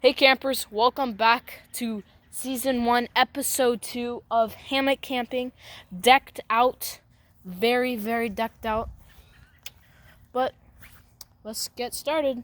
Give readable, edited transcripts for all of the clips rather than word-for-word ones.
Hey campers, welcome back to Season 1, Episode 2 of Hammock Camping. Decked out, very, very decked out. But let's get started.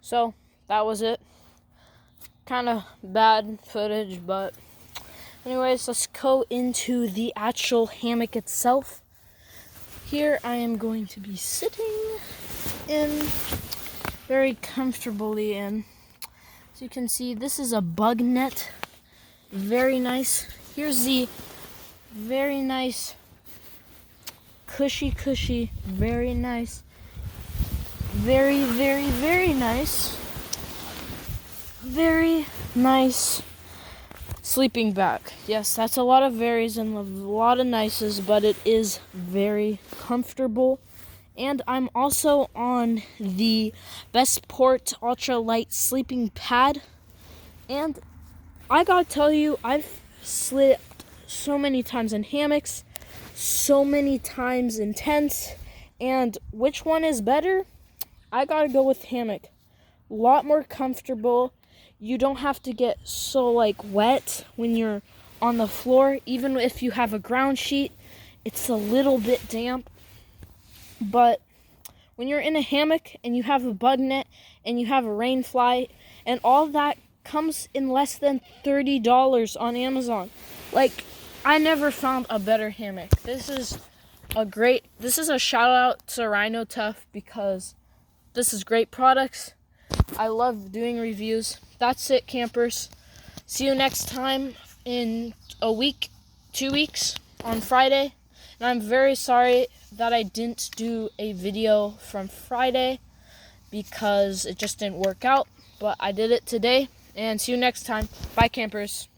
So, that was it. Kind of bad footage, but anyways, let's go into the actual hammock itself. Here I am going to be sitting in very comfortably in. As you can see, this is a bug net. Very nice. Here's the very nice cushy, very nice. Very, very, very nice. Very nice sleeping bag. Yes, that's a lot of veries and a lot of nices, but it is very comfortable. And I'm also on the Bestport Ultra Light sleeping pad. And I gotta tell you, I've slept so many times in hammocks, so many times in tents, and which one is better? I gotta go with hammock. A lot more comfortable. You don't have to get so wet when you're on the floor. Even if you have a ground sheet, it's a little bit damp. But when you're in a hammock and you have a bug net and you have a rain fly and all that comes in less than $30 on Amazon. I never found a better hammock. This is a shout out to Rhino Tough because this is great products. I love doing reviews. That's it, campers. See you next time in a week, 2 weeks, on Friday. And I'm very sorry that I didn't do a video from Friday because it just didn't work out. But I did it today. And see you next time. Bye, campers.